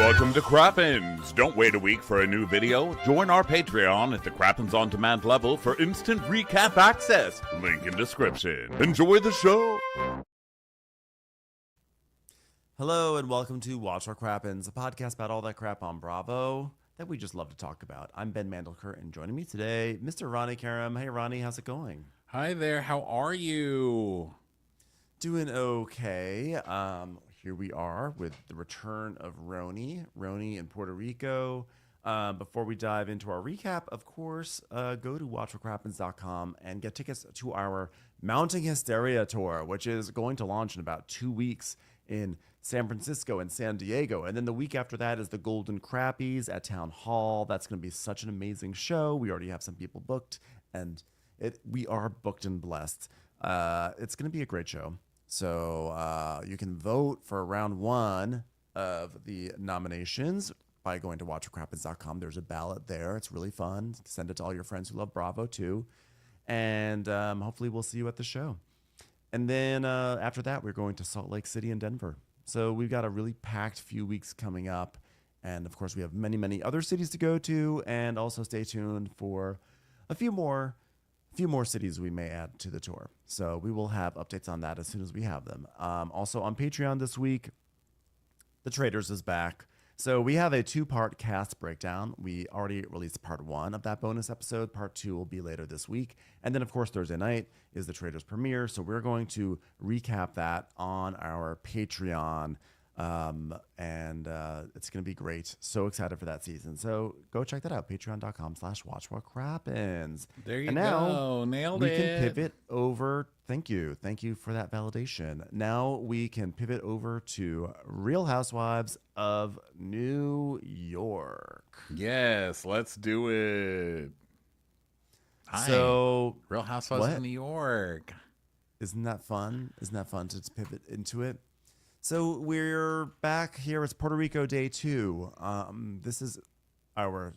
Welcome to Crappens. Don't wait a week for a new video. Join our Patreon at the Crappens On Demand level for instant recap access. Link in description. Enjoy the show. Hello and welcome to Watch Our Crappens, a podcast about all that crap on Bravo that we just love to talk about. I'm Ben Mandelker, and joining me today, Mr. RHONY Karam. Hey, RHONY, how's it going? Hi there. How are you? Doing okay. Here we are with the return of RHONY in Puerto Rico. Before we dive into our recap, of course, go to watchourcrappens.com and get tickets to our Mounting Hysteria tour, which is going to launch in about 2 weeks in San Francisco and San Diego. And then the week after that is the Golden Crappies at Town Hall. That's going to be such an amazing show. We already have some people booked, and we are booked and blessed. It's going to be a great show. So you can vote for round one of the nominations by going to watchourcrappens.com. There's a ballot there. It's really fun. Send it to all your friends who love Bravo too. And hopefully we'll see you at the show. And then after that, we're going to Salt Lake City and Denver. So we've got a really packed few weeks coming up. And of course, we have many, many other cities to go to. And also stay tuned for a few more cities we may add to the tour. So we will have updates on that as soon as we have them. Also on Patreon this week, The Traitors is back. So we have a 2-part cast breakdown. We already released part 1 of that bonus episode. Part 2 will be later this week. And then, of course, Thursday night is The Traitors premiere. So we're going to recap that on our Patreon. And it's going to be great. So excited for that season. So go check that out. Patreon.com/watchwhatcrappens. There you and now go. Nailed we it. can pivot over. Thank you for that validation. Now we can pivot over to Real Housewives of New York. Yes, let's do it. Hi. So Real Housewives of New York. Isn't that fun? Isn't that fun to pivot into it? So we're back here. It's Puerto Rico day 2. This is our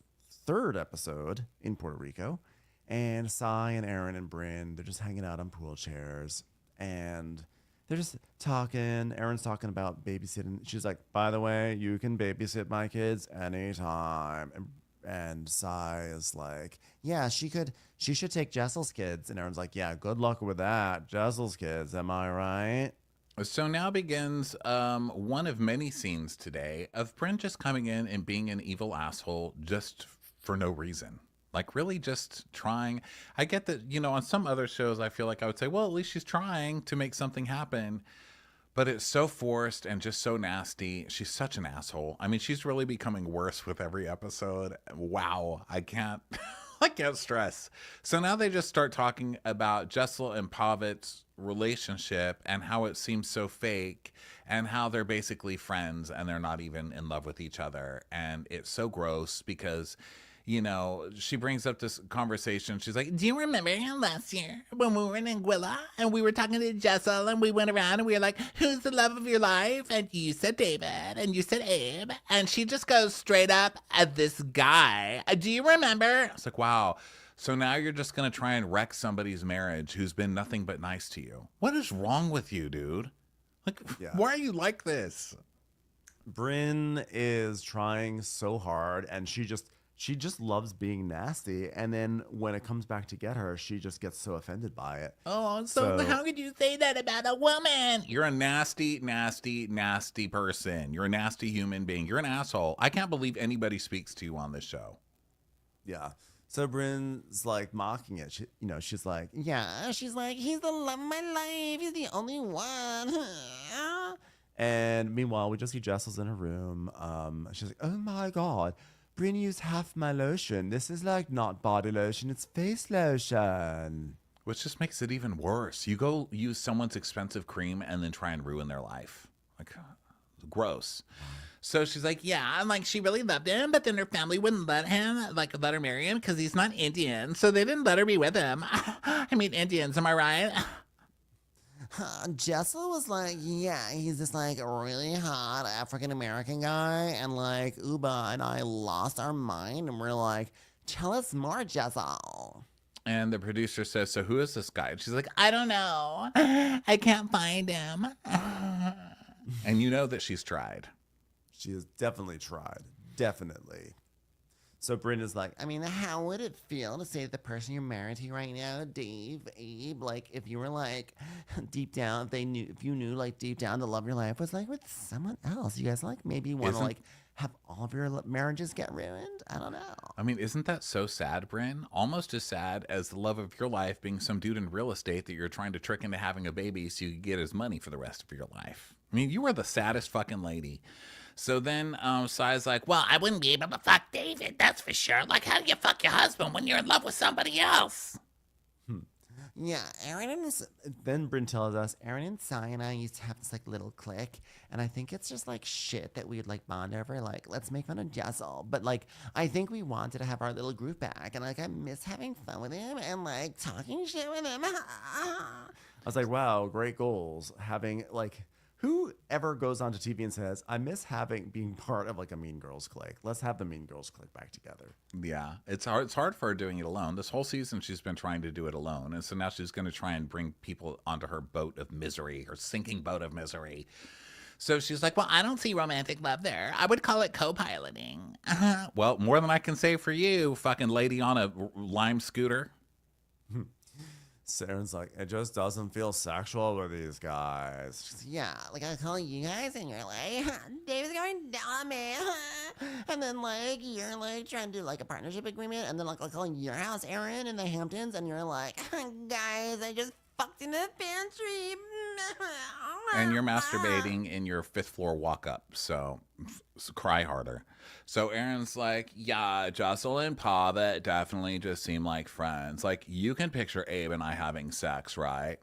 3rd episode in Puerto Rico. And Sai and Aaron and Brynn, they're just hanging out on pool chairs. And they're just talking. Aaron's talking about babysitting. She's like, by the way, you can babysit my kids anytime. And Sai is like, yeah, she should take Jessel's kids. And Aaron's like, yeah, good luck with that. Jessel's kids, am I right? So now begins one of many scenes today of Brynn just coming in and being an evil asshole just for no reason. Like, really just trying. I get that, on some other shows, I feel like I would say, well, at least she's trying to make something happen. But it's so forced and just so nasty. She's such an asshole. I mean, she's really becoming worse with every episode. Wow. I can't stress. So now they just start talking about Jessel and Pavitt's relationship and how it seems so fake and how they're basically friends and they're not even in love with each other. And it's so gross because, she brings up this conversation. She's like, do you remember last year when we were in Anguilla and we were talking to Jessel and we went around and we were like, who's the love of your life? And you said David and you said Abe. And she just goes straight up at this guy. Do you remember? It's like, wow. So now you're just going to try and wreck somebody's marriage who's been nothing but nice to you. What is wrong with you, dude? Like, Why are you like this? Brynn is trying so hard, and she just loves being nasty. And then when it comes back to get her, she just gets so offended by it. Oh, so how could you say that about a woman? You're a nasty, nasty, nasty person. You're a nasty human being. You're an asshole. I can't believe anybody speaks to you on this show. Yeah. So Brynn's like mocking it. She's like, yeah. She's like, he's the love of my life. He's the only one. And meanwhile, we just see Jessel's in her room. She's like, oh my God. Brynn used half my lotion. This is like not body lotion, it's face lotion. Which just makes it even worse. You go use someone's expensive cream and then try and ruin their life. Like, gross. So she's like, yeah, and like she really loved him, but then her family wouldn't let her marry him because he's not Indian. So they didn't let her be with him. I mean, Indians, am I right? Jessel was like, yeah, he's this like really hot African-American guy, and like Ubah and I lost our mind and we're like, tell us more, Jessel. And the producer says, so who is this guy? And she's like, I don't know. I can't find him. And you know that she's tried. She has definitely tried. Definitely. So Brynn is like, I mean, how would it feel to say to the person you're married to right now, Dave, Abe, like if you were like deep down, if you knew like deep down the love of your life was like with someone else, you guys like maybe want to like have all of your marriages get ruined? I don't know. I mean, isn't that so sad, Brynn? Almost as sad as the love of your life being some dude in real estate that you're trying to trick into having a baby so you can get his money for the rest of your life. I mean, you are the saddest fucking lady. So then Sai's like, well, I wouldn't be able to fuck David, that's for sure. Like, how do you fuck your husband when you're in love with somebody else? Yeah, Aaron and then Brynn tells us, Aaron and Sai and I used to have this like little clique, and I think it's just like shit that we'd like bond over. Like, let's make fun of Jessel, but like I think we wanted to have our little group back, and like I miss having fun with him and like talking shit with him. I was like, wow, great goals. Having like, who ever goes onto TV and says, I miss being part of like a Mean Girls clique. Let's have the Mean Girls clique back together. Yeah, it's hard. It's hard for her doing it alone. This whole season, she's been trying to do it alone, and so now she's going to try and bring people onto her boat of misery, her sinking boat of misery. So she's like, well, I don't see romantic love there. I would call it co-piloting. Well, more than I can say for you, fucking lady on a lime scooter. Saren's like, it just doesn't feel sexual with these guys. Yeah, like I call you guys and you're like, David's going down on me. And then like you're like trying to do like a partnership agreement, and then like I'll call your house, Aaron, in the Hamptons, and you're like, guys, I just fucked in the pantry. And you're masturbating in your 5th floor walk up, so cry harder. So Aaron's like, yeah, Jessel and Pava definitely just seem like friends. Like, you can picture Abe and I having sex, right?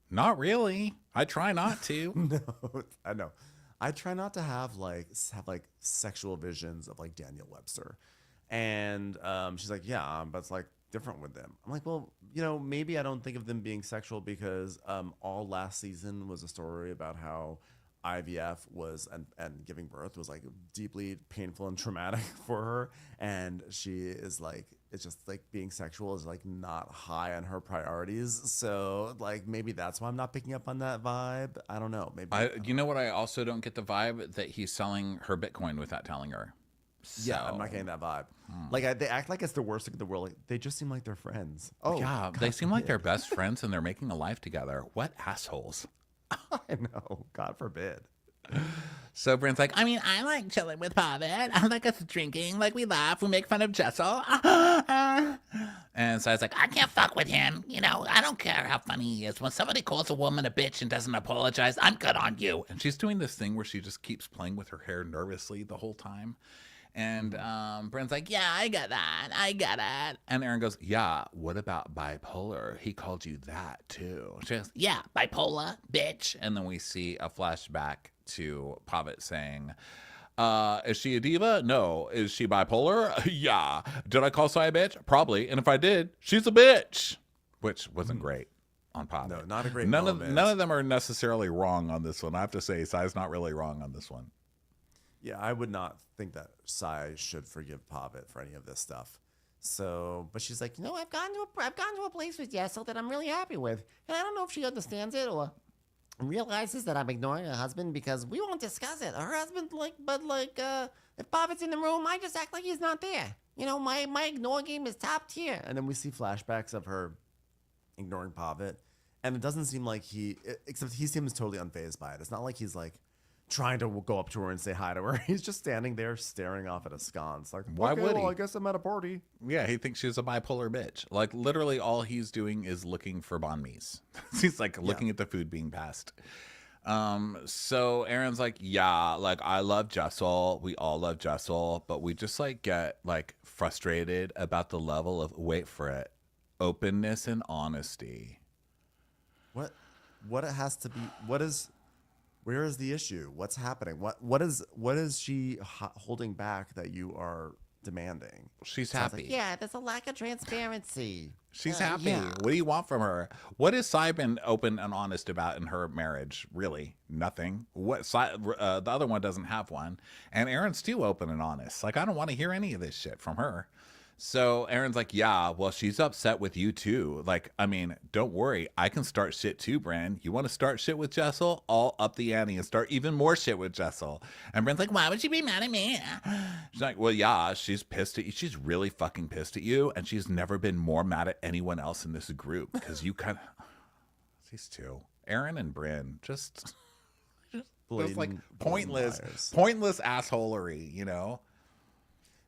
Not really. I try not to. No, I know. I try not to have sexual visions of like Daniel Webster. And she's like, yeah, but it's like different with them. I'm like, well, you know, maybe I don't think of them being sexual because all last season was a story about how IVF was and giving birth was like deeply painful and traumatic for her, and she is like, it's just like being sexual is like not high on her priorities. So like maybe that's why I'm not picking up on that vibe. I don't know. Maybe you know what? I also don't get the vibe that he's selling her Bitcoin without telling her. So, yeah, I'm not getting that vibe. Like they act like it's the worst thing in the world. Like, they just seem like they're friends. Oh yeah, God they seem like they're best friends and they're making a life together. What assholes! I know. God forbid. So Brynn's like, I mean, I like chilling with Pavitt. I like us drinking, like we laugh, we make fun of Jessel. And so I was like, I can't fuck with him. You know, I don't care how funny he is. When somebody calls a woman a bitch and doesn't apologize, I'm good on you. And she's doing this thing where she just keeps playing with her hair nervously the whole time. And Brynn's like, yeah, I get that. I get it. And Aaron goes, yeah, what about bipolar? He called you that too. She goes, yeah, bipolar, bitch. And then we see a flashback to Pavitt saying, is she a diva? No. Is she bipolar? Yeah. Did I call Sai a bitch? Probably. And if I did, she's a bitch. Which wasn't great on Pavitt. No, not a great none moment. None of them are necessarily wrong on this one. I have to say, Sai's not really wrong on this one. Yeah, I would not think that Sai should forgive Pavitt for any of this stuff. So, but she's like, you know, I've gotten to a place with Jessel that I'm really happy with, and I don't know if she understands it or realizes that I'm ignoring her husband because we won't discuss it. Her husband, if Pavitt's in the room, I just act like he's not there. You know, my ignore game is top tier. and then we see flashbacks of her ignoring Pavitt, and it doesn't seem like except he seems totally unfazed by it. It's not like he's like trying to go up to her and say hi to her. He's just standing there staring off at a sconce. Like, why okay, would he? Well, I guess I'm at a party. Yeah, he thinks she's a bipolar bitch. Like, literally all he's doing is looking for banh mi's. He's like looking at the food being passed. So Aaron's like, yeah, like I love Jessel. We all love Jessel, but we just like get like frustrated about the level of, wait for it, openness and honesty. What it has to be, where is the issue? What's happening? What is she holding back that you are demanding? She's happy. Like, yeah, there's a lack of transparency. She's happy. Yeah. What do you want from her? What has Sai been open and honest about in her marriage? Really, nothing. The other one doesn't have one, and Aaron's too open and honest. Like, I don't want to hear any of this shit from her. So Aaron's like, yeah, well, she's upset with you too. Like, I mean, don't worry. I can start shit too, Brynn. You want to start shit with Jessel? I'll up the ante and start even more shit with Jessel. And Brynn's like, why would she be mad at me? She's like, well, yeah, she's pissed at you. She's really fucking pissed at you. And she's never been more mad at anyone else in this group because you kind of, these two, Aaron and Brynn, just like pointless assholery, you know?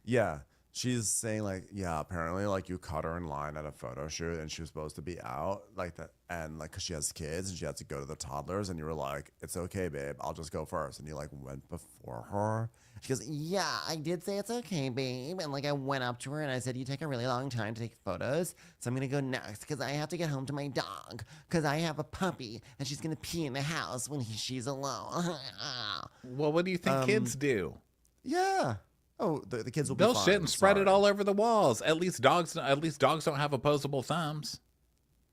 Yeah. She's saying like, yeah, apparently like you caught her in line at a photo shoot and she was supposed to be out like that. And like, cause she has kids and she had to go to the toddlers and you were like, it's okay, babe. I'll just go first. And you like went before her. She goes, yeah, I did say it's okay, babe. And like I went up to her and I said, you take a really long time to take photos. So I'm going to go next because I have to get home to my dog because I have a puppy and she's going to pee in the house when she's alone. Well, what do you think kids do? Yeah. Oh, the kids will be They'll fine. shit and spread it Sorry. all over the walls. At least dogs don't have opposable thumbs.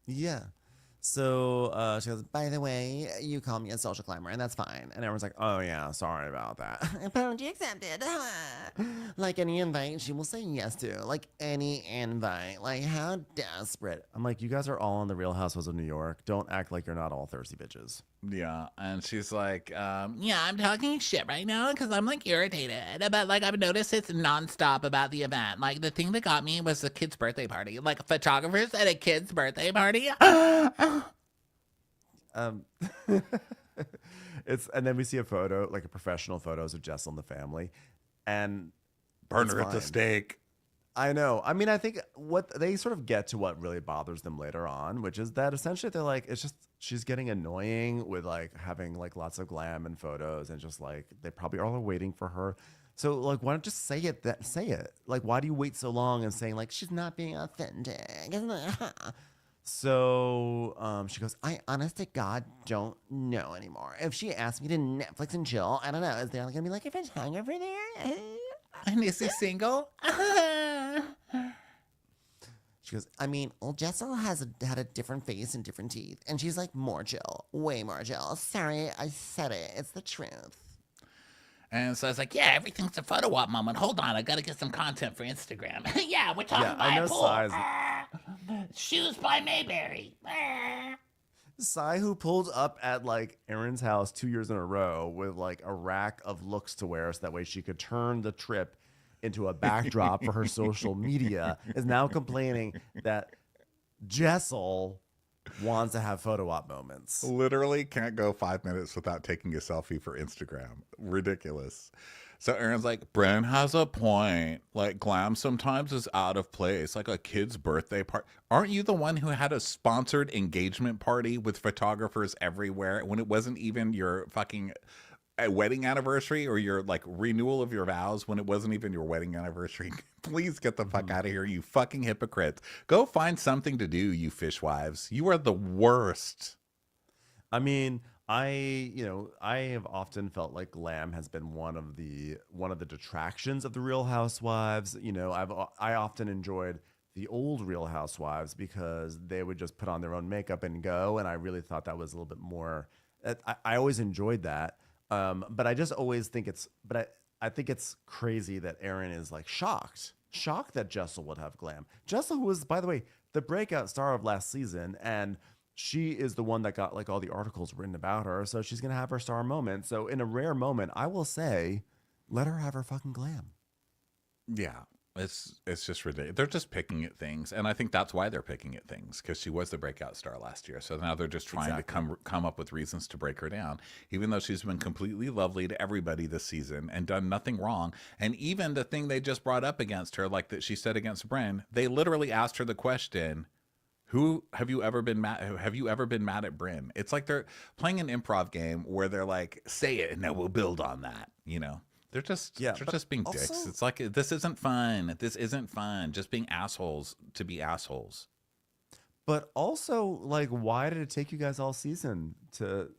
Yeah. So she goes, by the way, you call me a social climber, and that's fine. And everyone's like, oh, yeah, sorry about that. Apology accepted. Like any invite, she will say yes to. Like any invite. Like how desperate. I'm like, you guys are all on the Real Housewives of New York. Don't act like you're not all thirsty bitches. Yeah, and she's like, Yeah, I'm talking shit right now because I'm like irritated. But like I've noticed it's nonstop about the event. Like the thing that got me was the kid's birthday party. Like photographers at a kid's birthday party. It's and then we see a photo, like a professional photos of Jessel and the family, and burn it's her at the fine. stake. I know. I mean, I think what they sort of get to what really bothers them later on, which is that essentially they're like, it's just she's getting annoying with like having like lots of glam and photos, and just like they probably all are waiting for her. So like, why don't just say it? Say it. Like, why do you wait so long and saying like she's not being authentic? So she goes, I honest to God don't know anymore. If she asked me to Netflix and chill, I don't know. Is there gonna be like a photographer there? And is he single? She goes, I mean, well, Jessel had a different face and different teeth. And she's like more chill, way more chill. Sorry, I said it. It's the truth. And so I was like, yeah, everything's a photo op moment. Hold on, I gotta get some content for Instagram. Yeah, we're talking Yeah, about I know a pool. size. Shoes by Mayberry. Sai, who pulled up at like Erin's house 2 years in a row with like a rack of looks to wear so that way she could turn the trip into a backdrop for her social media, is now complaining that Jessel wants to have photo op moments. Literally can't go 5 minutes without taking a selfie for Instagram. Ridiculous. So Aaron's like, Brynn has a point. Like, glam sometimes is out of place, like a kid's birthday party. Aren't you the one who had a sponsored engagement party with photographers everywhere when it wasn't even your fucking wedding anniversary or your like renewal of your vows when it wasn't even your wedding anniversary? Please get the fuck out of here, you fucking hypocrites. Go find something to do, you fishwives. You are the worst. I mean, I have often felt like glam has been one of the detractions of the Real Housewives. You know, I often enjoyed the old Real Housewives because they would just put on their own makeup and go, and I really thought that was a little bit more. I always enjoyed that, but I just always think I think it's crazy that Erin is like shocked that Jessel would have glam. Jessel, who was, by the way, the breakout star of last season, and she is the one that got like all the articles written about her. So she's going to have her star moment. So in a rare moment, I will say, let her have her fucking glam. Yeah, it's just ridiculous. They're just picking at things, and I think that's why they're picking at things, because she was the breakout star last year. So now they're just trying to come up with reasons to break her down, even though she's been completely lovely to everybody this season and done nothing wrong. And even the thing they just brought up against her, like that she said against Brynn, they literally asked her the question, "Who have you ever been mad? Have you ever been mad at Brynn?" It's like they're playing an improv game where they're like, "Say it, and then we'll build on that." You know, they're just being dicks. also- It's like, this isn't fun. This isn't fun. Just being assholes to be assholes. But also, like, why did it take you guys all season to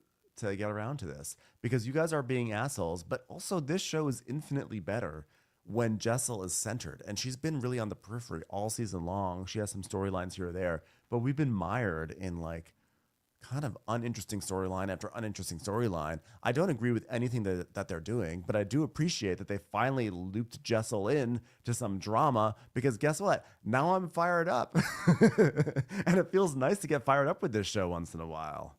get around to this? Because you guys are being assholes, but also this show is infinitely better when Jessel is centered, and she's been really on the periphery all season long. She has some storylines here or there, but we've been mired in like kind of uninteresting storyline after uninteresting storyline. I don't agree with anything that they're doing, but I do appreciate that they finally looped Jessel in to some drama, because guess what? Now I'm fired up. And it feels nice to get fired up with this show once in a while.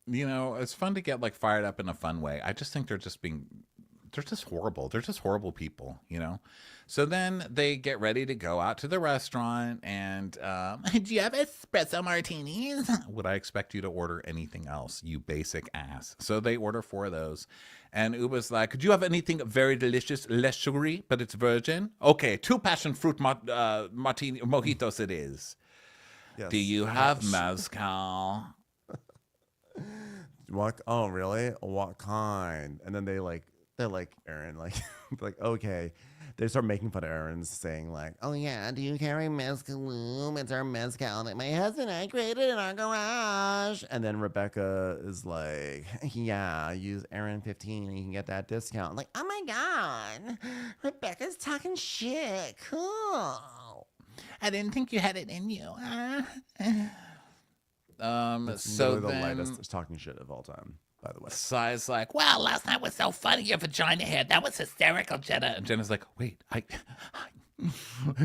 You know, it's fun to get like fired up in a fun way. I just think they're just horrible. They're just horrible people, you know? So then they get ready to go out to the restaurant and, Do you have espresso martinis? would I expect you to order anything else, you basic ass? So they order 4 of those. And Ubah's like, could you have anything very delicious, less sugary, but it's virgin? Okay, 2 passion fruit martini mojitos it is. Yes. Do you have mezcal? What? Oh, really? What kind? And then they're like Aaron, like, like, okay. They start making fun of Aaron's, saying like, Oh yeah, do you carry mezcal? It's our mezcal that my husband and I created in our garage. and then Rebecca is like, yeah, use Aaron 15 and you can get that discount. Like, Oh my god, Rebecca's talking shit. Cool. I didn't think you had it in you. it's so literally the then lightest talking shit of all time, by the way. Sai's like, Wow, last night was so funny. Your vagina hair. That was hysterical, Jenna. and Jenna's like, wait,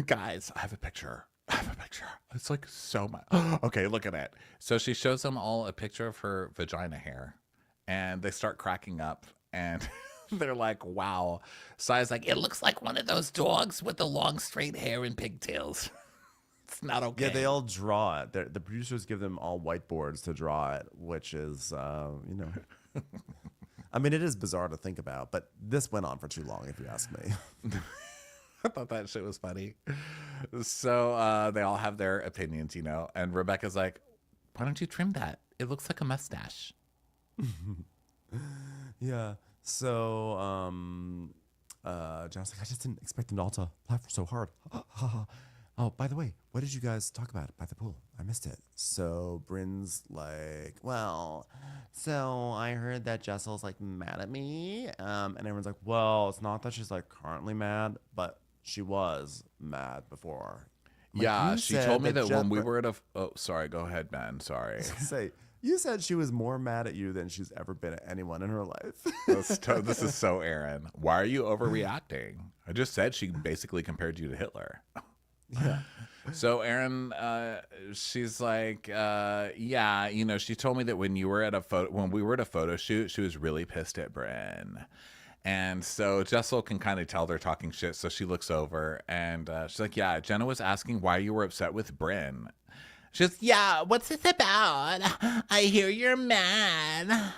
guys, I have a picture. It's like so much. Okay, look at it. So she shows them all a picture of her vagina hair, and they start cracking up, and they're like, wow. Sai's like, It looks like one of those dogs with the long straight hair and pigtails. It's not okay. Yeah, they all draw it. The producers give them all whiteboards to draw it, which is, you know, I mean, it is bizarre to think about, but this went on for too long, if you ask me. I thought that shit was funny. So they all have their opinions, you know, and Rebecca's like, why don't you trim that? It looks like a mustache. Yeah. So, John's like, I just didn't expect them all to laugh so hard. Oh, by the way, what did you guys talk about by the pool? I missed it. So Brynn's like, Well, so I heard that Jessel's like mad at me. and everyone's like, well, it's not that she's like currently mad, but she was mad before. Like, Yeah, you she said told me that when we Jess- were at a... Oh, sorry, go ahead, man. Sorry. Say, you said she was more mad at you than she's ever been at anyone in her life. This is so Aaron. Why are you overreacting? I just said she basically compared you to Hitler. Yeah. So Aaron, she's like, yeah, you know, she told me that when we were at a photo shoot, she was really pissed at Brynn. And so Jessel can kind of tell they're talking shit. So she looks over and she's like, yeah, Jenna was asking why you were upset with Brynn. She's, Yeah, what's this about? I hear you're mad.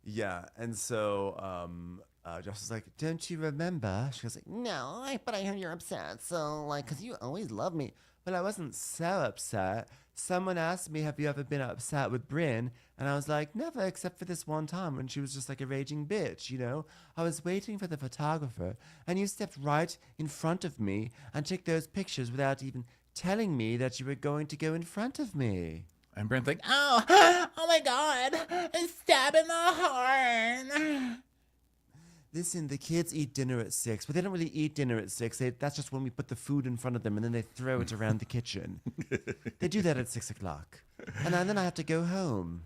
Yeah. And so Jess is like, don't you remember? She goes like, no, but I hear you're upset. So, like, because you always love me. well, I wasn't so upset. Someone asked me, have you ever been upset with Brynn? And I was like, never, except for this one time when she was just like a raging bitch, you know? I was waiting for the photographer, and you stepped right in front of me and took those pictures without even telling me that you were going to go in front of me. and Brynn's like, Oh my God. Stab in the heart. Listen, the kids eat dinner at 6, but they don't really eat dinner at 6. That's just when we put the food in front of them and then they throw it around the kitchen. They do that at 6 o'clock. And then I have to go home.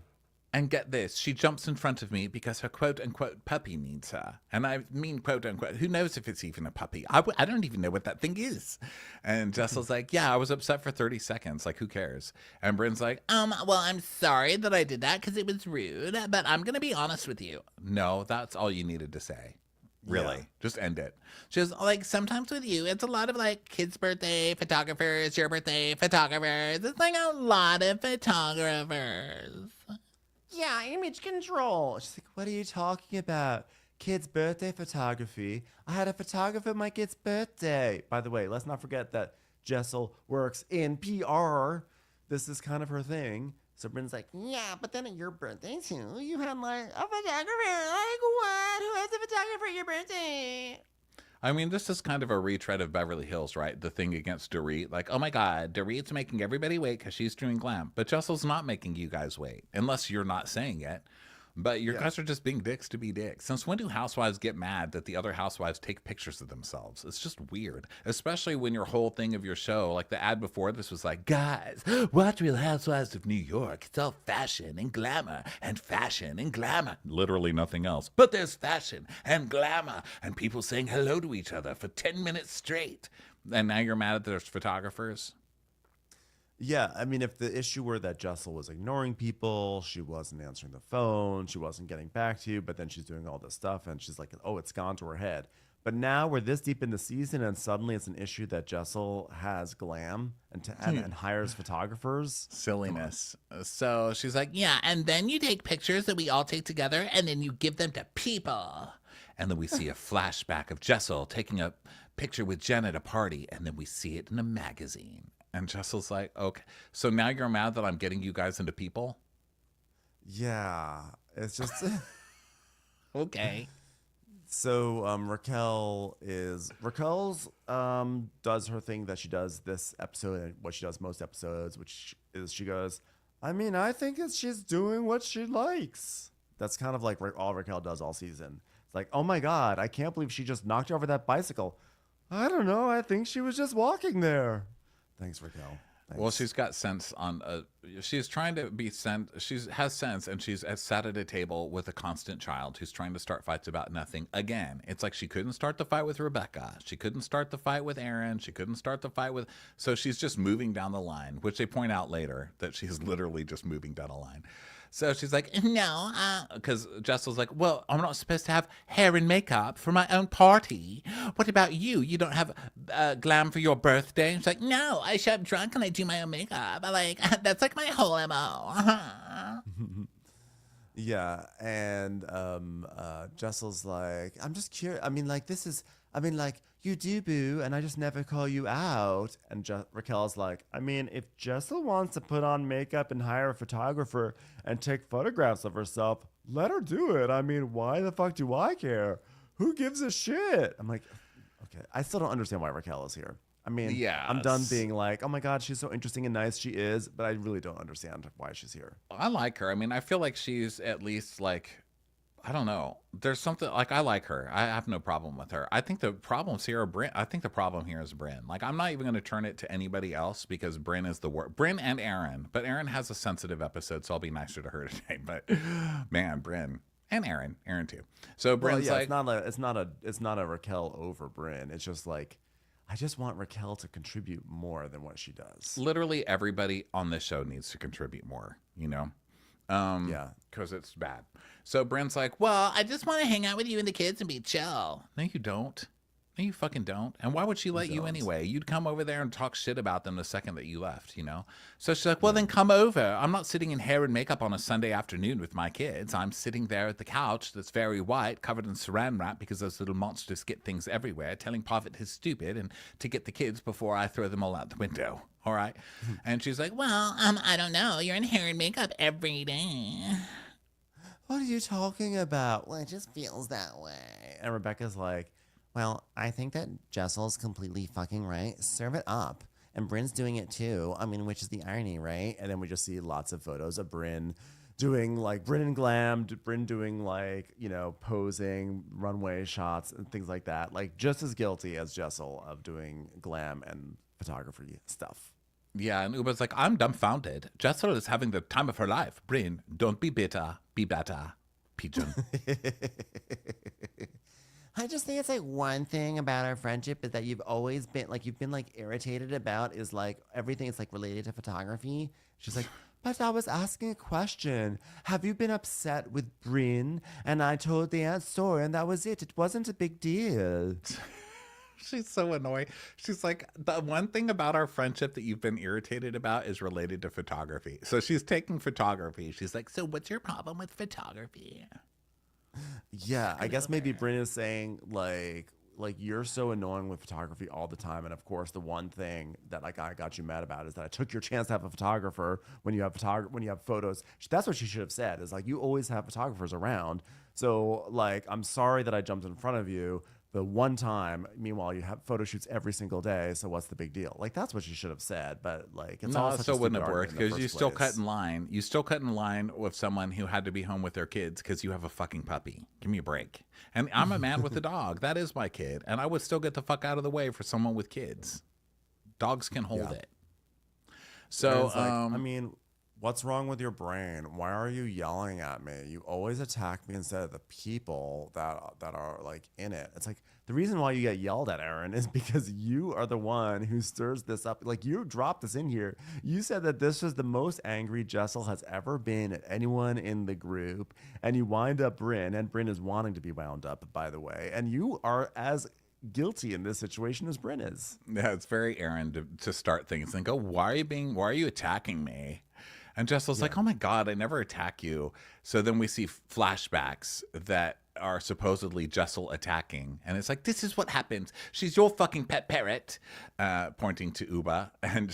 and get this, she jumps in front of me because her quote-unquote puppy needs her. And I mean quote-unquote. Who knows if it's even a puppy? I don't even know what that thing is. And Jessel's like, yeah, I was upset for 30 seconds. Like, who cares? And Brynn's like, Well, I'm sorry that I did that because it was rude, but I'm going to be honest with you. no, that's all you needed to say. Really? Yeah. Just end it. Just like sometimes with you, it's a lot of like kids' birthday photographers, your birthday photographers. It's like a lot of photographers. Yeah, image control. She's like, what are you talking about? Kid's birthday photography. I had a photographer at my kid's birthday. By the way, let's not forget that Jessel works in PR. This is kind of her thing. So Brynn's like, Yeah, but then at your birthday too, you had like a photographer. Like what? Who has a photographer at your birthday? I mean, this is kind of a retread of Beverly Hills, right? The thing against Dorit. Like, oh my God, Dorit's making everybody wait because she's doing glam. But Jessel's not making you guys wait, unless you're not saying it. But your guys are just being dicks to be dicks. Since when do housewives get mad that the other housewives take pictures of themselves? It's just weird, especially when your whole thing of your show, like the ad before this was like, guys, watch Real Housewives of New York. It's all fashion and glamour and fashion and glamour. Literally nothing else. But there's fashion and glamour and people saying hello to each other for 10 minutes straight. And now you're mad that there's photographers? Yeah, I mean, if the issue were that Jessel was ignoring people, she wasn't answering the phone, she wasn't getting back to you, but then she's doing all this stuff and she's like, oh, it's gone to her head. But now we're this deep in the season and suddenly it's an issue that Jessel has glam and hires photographers. Silliness. So she's like, Yeah, and then you take pictures that we all take together, and then you give them to people. and then we see a flashback of Jessel taking a picture with Jen at a party, and then we see it in a magazine. And Jessel's like, okay, so now you're mad that I'm getting you guys into people? Yeah, it's just Okay. so Raquel's does her thing that she does this episode and what she does most episodes, which is she goes, I mean, I think she's doing what she likes. That's kind of like all Raquel does all season. It's like, oh my God, I can't believe she just knocked over that bicycle. I don't know. I think she was just walking there. Thanks, Raquel. Thanks. Well, she's got sense on she's trying to be has sense, and she's sat at a table with a constant child who's trying to start fights about nothing. Again, it's like she couldn't start the fight with Rebecca. She couldn't start the fight with Aaron. She couldn't start the fight with, so she's just moving down the line, which they point out later that she's literally just moving down a line. So she's like, no, because Jessel's like, well, I'm not supposed to have hair and makeup for my own party. What about you? You don't have glam for your birthday? And she's like, no, I show up drunk and I do my own makeup. That's like my whole MO. Yeah, and Jessel's like, I'm just curious. I mean, like, you do, boo, and I just never call you out. And Raquel's like, I mean, if Jessel wants to put on makeup and hire a photographer and take photographs of herself, let her do it. I mean, why the fuck do I care? Who gives a shit? I'm like, okay, I still don't understand why Raquel is here. I mean, yeah, I'm done being like, oh my God, she's so interesting and nice. She is, but I really don't understand why she's here. I like her. I mean, I feel like she's at least like, I don't know. There's something like, I like her. I have no problem with her. I think the problems here are Brynn. I think the problem here is Brynn. Like, I'm not even going to turn it to anybody else because Brynn is the worst. Brynn and Aaron, but Aaron has a sensitive episode, so I'll be nicer to her today. But man, Brynn and Aaron too. So Brynn's like, it's not a Raquel over Brynn. It's just like, I just want Raquel to contribute more than what she does. Literally everybody on this show needs to contribute more, you know? Yeah, because it's bad. So Brynn's like, well, I just want to hang out with you and the kids and be chill. No, you don't. No, you fucking don't. And why would she let you anyway? You'd come over there and talk shit about them the second that you left, you know? So she's like, well, then come over. I'm not sitting in hair and makeup on a Sunday afternoon with my kids. I'm sitting there at the couch that's very white, covered in saran wrap because those little monsters get things everywhere, telling Prophet he's stupid and to get the kids before I throw them all out the window. All right? And she's like, well, I don't know. You're in hair and makeup every day. What are you talking about? Well, it just feels that way. And Rebecca's like, well, I think that Jessel's completely fucking right. Serve it up. And Brynn's doing it too. I mean, which is the irony, right? And then we just see lots of photos of Brynn doing like Brynn and glam, Brynn doing like, you know, posing, runway shots and things like that. Like just as guilty as Jessel of doing glam and photography stuff. Yeah, and Ubah's like, I'm dumbfounded. Jessel is having the time of her life. Brynn, don't be bitter. Be better. Pigeon. I just think it's like one thing about our friendship is that you've always been like, irritated about is like everything is like related to photography. She's like, but I was asking a question. Have you been upset with Brynn? And I told the answer and that was it. It wasn't a big deal. She's so annoying. She's like, the one thing about our friendship that you've been irritated about is related to photography. So she's taking photography. She's like, so what's your problem with photography? Yeah, I guess maybe Brynn is saying like you're so annoying with photography all the time, and of course the one thing that like I got you mad about is that I took your chance to have a photographer when you have photos. That's what she should have said. Is like you always have photographers around, so like I'm sorry that I jumped in front of you, the one time. Meanwhile, you have photo shoots every single day. So what's the big deal? Like, that's what she should have said. But like, it's all No, such so a it wouldn't stupid have worked argument in the because you first still place. cut in line. You still cut in line with someone who had to be home with their kids because you have a fucking puppy. Give me a break. And I'm a man with a dog. That is my kid. And I would still get the fuck out of the way for someone with kids. Dogs can hold it. So, And it's like, I mean, what's wrong with your brain? Why are you yelling at me? You always attack me instead of the people that are like in it. It's like the reason why you get yelled at, Aaron, is because you are the one who stirs this up. Like, you dropped this in here. You said that this was the most angry Jessel has ever been at anyone in the group, and you wind up Brynn, and Brynn is wanting to be wound up, by the way, and you are as guilty in this situation as Brynn is. yeah, it's very Aaron to start things and go, why are you attacking me? And Jessel's like, oh my God, I never attack you. So then we see flashbacks that are supposedly Jessel attacking. And it's like, this is what happens. She's your fucking pet parrot, pointing to Ubah. And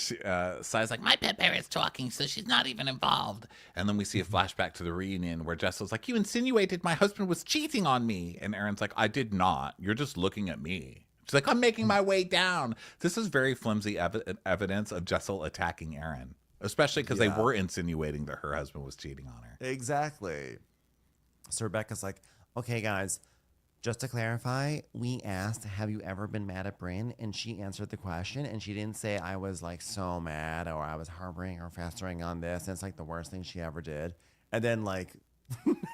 Sai's like, My pet parrot's talking, so she's not even involved. and then we see a flashback to the reunion where Jessel's like, you insinuated my husband was cheating on me. And Aaron's like, I did not. You're just looking at me. She's like, I'm making my way down. This is very flimsy evidence of Jessel attacking Aaron. Especially because they were insinuating that her husband was cheating on her. Exactly. So Rebecca's like, okay, guys, just to clarify, we asked, have you ever been mad at Brynn? And she answered the question, and she didn't say I was like so mad or I was harboring or festering on this. And it's like the worst thing she ever did. And then like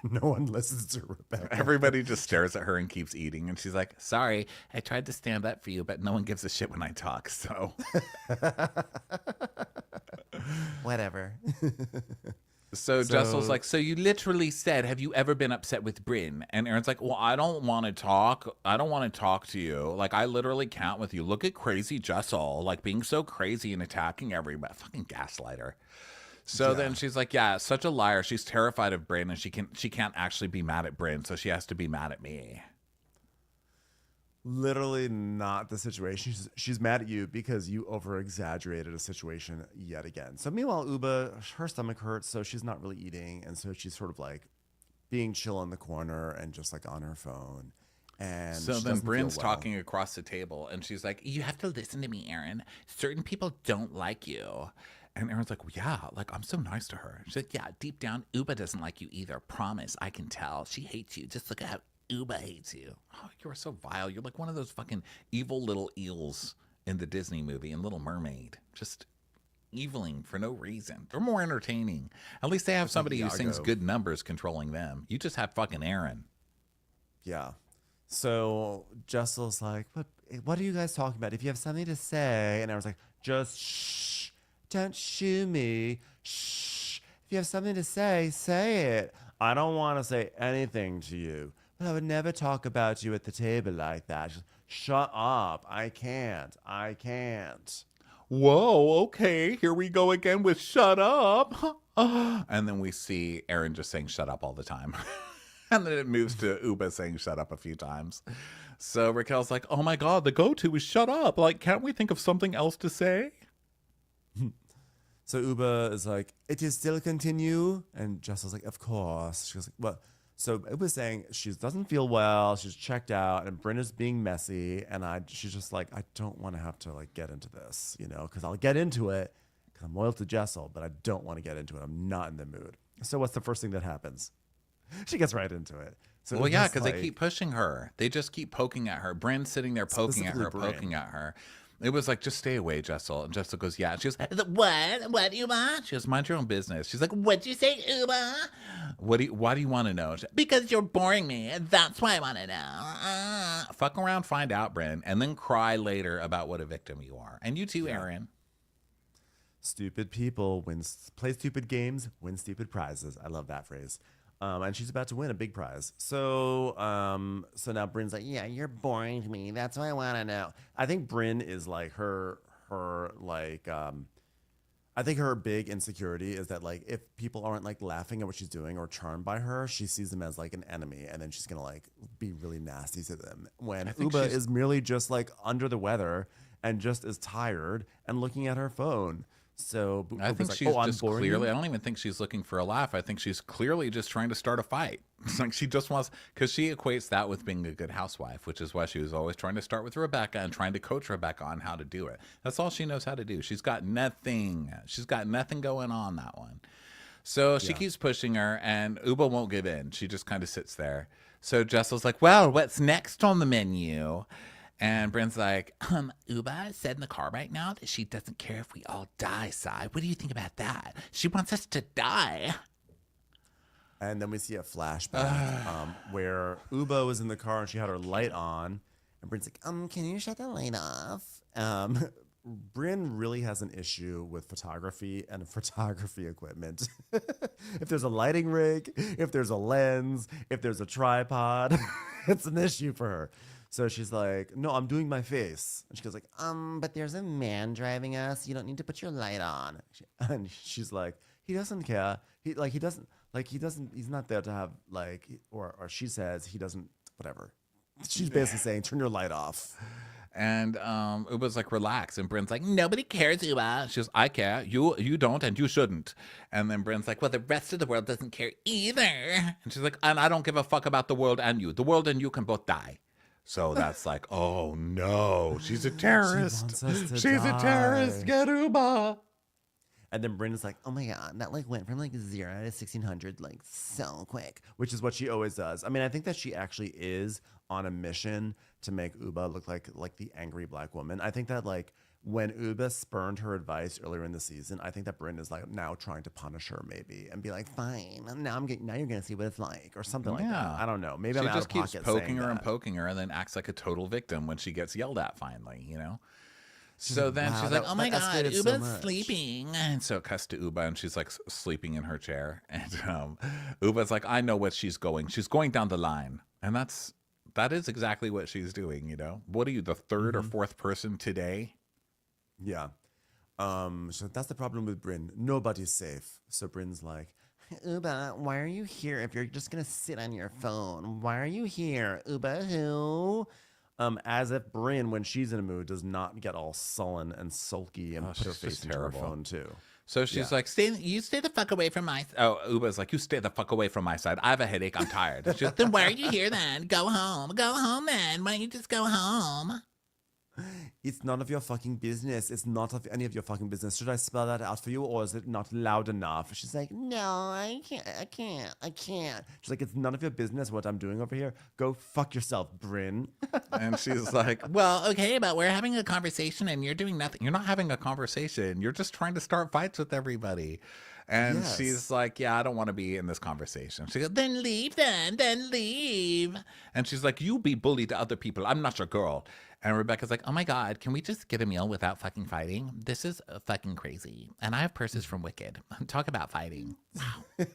no one listens to Rebecca. Everybody just stares at her and keeps eating. And she's like, sorry, I tried to stand up for you, but no one gives a shit when I talk. So Whatever. So Jessel's like, so you literally said, have you ever been upset with Brynn? And Aaron's like, well, I don't want to talk. I don't want to talk to you. Like, I literally can't with you. Look at crazy Jessel, like being so crazy and attacking everybody. Fucking gaslighter. So then she's like, yeah, such a liar. She's terrified of Brynn, and she can't actually be mad at Brynn, so she has to be mad at me. Literally not the situation. She's mad at you because you over-exaggerated a situation yet again. So meanwhile, Ubah, her stomach hurts, so she's not really eating. And so she's sort of like being chill in the corner and just like on her phone. And so she then doesn't feel Brynn's well. talking across the table, and she's like, You have to listen to me, Aaron. Certain people don't like you. and Aaron's like, well, yeah, like I'm so nice to her. She's like, yeah, deep down, Ubah doesn't like you either. Promise, I can tell. She hates you. Just look at how Ubah hates you. Oh, you are so vile. You're like one of those fucking evil little eels in the Disney movie in Little Mermaid. Just eviling for no reason. They're more entertaining. At least they have somebody who sings Iago. good numbers controlling them. You just have fucking Aaron. Yeah. So Jessel's like, what are you guys talking about? If you have something to say, and I was like, just shh, don't shoo me. Shh. If you have something to say it. I don't want to say anything to you, but I would never talk about you at the table like that. Just, shut up. I can't. Whoa, okay, here we go again with shut up. And then we see Aaron just saying shut up all the time. And then it moves to Ubah saying shut up a few times. So Raquel's like, oh my God, the go-to is shut up. Like, can't we think of something else to say? So Ubah is like, it is still continue? And Jessel's like, of course. She goes like, well, so Ubah's saying she doesn't feel well, she's checked out, and Brynn is being messy, and she's just like, I don't want to have to like get into this, you know, because I'll get into it because I'm loyal to Jessel, but I don't want to get into it. I'm not in the mood. So what's the first thing that happens? She gets right into it. So Well, yeah, Ubah's because like, they keep pushing her. They just keep poking at her. Brynn's sitting there poking at her, Specifically Brynn. poking at her. It was like, just stay away, Jessel. And Jessel goes, yeah. And she goes, What, Ubah? she goes, mind your own business. She's like, What'd you say, Ubah? why do you want to know? Because you're boring me. That's why I want to know. Fuck around, find out, Brynn, and then cry later about what a victim you are. And you too, Aaron. stupid people play stupid games, win stupid prizes. I love that phrase. And she's about to win a big prize. So now Brynn's like, yeah, you're boring to me. That's what I want to know. I think Brynn is like her like, I think her big insecurity is that like, if people aren't like laughing at what she's doing or charmed by her, she sees them as like an enemy. And then she's going to like be really nasty to them. When Ubah is merely just like under the weather and just is tired and looking at her phone. So I Ubah's think like, she's oh, I'm just boring clearly, you? I don't even think she's looking for a laugh. I think she's clearly just trying to start a fight. It's like she just wants, because she equates that with being a good housewife, which is why she was always trying to start with Rebecca and trying to coach Rebecca on how to do it. That's all she knows how to do. She's got nothing. She's got nothing going on, that one. So she keeps pushing her, and Ubah won't give in. She just kind of sits there. So Jessel's like, well, what's next on the menu? And Brynn's like, Ubah said in the car right now that she doesn't care if we all die, Sai. What do you think about that? She wants us to die. And then we see a flashback where Ubah was in the car and she had her light on. And Brynn's like, can you shut the light off? Brynn really has an issue with photography and photography equipment. If there's a lighting rig, if there's a lens, if there's a tripod, it's an issue for her. So she's like, no, I'm doing my face. And she goes like, but there's a man driving us. You don't need to put your light on. And she's like, he doesn't care. He's not there to have like, or she says he doesn't, whatever. She's basically saying, turn your light off. And Ubah's like, relax. And Brynn's like, nobody cares, Ubah. She goes, I care. You don't, and you shouldn't. And then Brynn's like, well, the rest of the world doesn't care either. And she's like, and I don't give a fuck about the world and you. The world and you can both die. So that's like, oh no, she's a terrorist. She's a terrorist. Get Ubah. And then Brynn's like, Oh my god, that like went from like 0 to 1600 like so quick. which is what she always does. I mean, I think that she actually is on a mission to make Ubah look like the angry black woman. I think that like when Ubah spurned her advice earlier in the season, I think that Brynn is like now trying to punish her maybe and be like, fine, now you're gonna see what it's like or something like that. I don't know. Maybe She I'm just out of keeps pocket poking saying her that. and poking her and then acts like a total victim when she gets yelled at finally, you know? So then wow, she's that- like, oh my that God, escalated so Ubah's much. sleeping. And so it cuts to Ubah and she's like sleeping in her chair. And Ubah's like, I know what she's going. She's going down the line. And that is exactly what she's doing, you know? What are you, the third or fourth person today? Yeah. So that's the problem with Brynn. Nobody's safe. So Brynn's like, Ubah, why are you here if you're just gonna sit on your phone? Why are you here? Ubah who? as if Brynn, when she's in a mood, does not get all sullen and sulky and put her she's face just into terrible. her phone too. So she's like, You stay the fuck away from my. oh, Ubah's like, you stay the fuck away from my side. I have a headache. I'm tired. She's like, Then why are you here then? Go home. Go home then. Why don't you just go home? It's none of your fucking business. It's not of any of your fucking business. Should I spell that out for you, or is it not loud enough? She's like, No, I can't. she's like, it's none of your business what I'm doing over here. Go fuck yourself, Brynn. and she's like, Well, okay, but we're having a conversation and you're doing nothing. you're not having a conversation. You're just trying to start fights with everybody. And Yes. she's like, yeah, I don't want to be in this conversation. She goes, Then leave then leave. and she's like, you be bullied to other people. I'm not your girl. And Rebecca's like, oh my God, can we just get a meal without fucking fighting? This is fucking crazy. And I have purses from Wicked. Talk about fighting. Wow.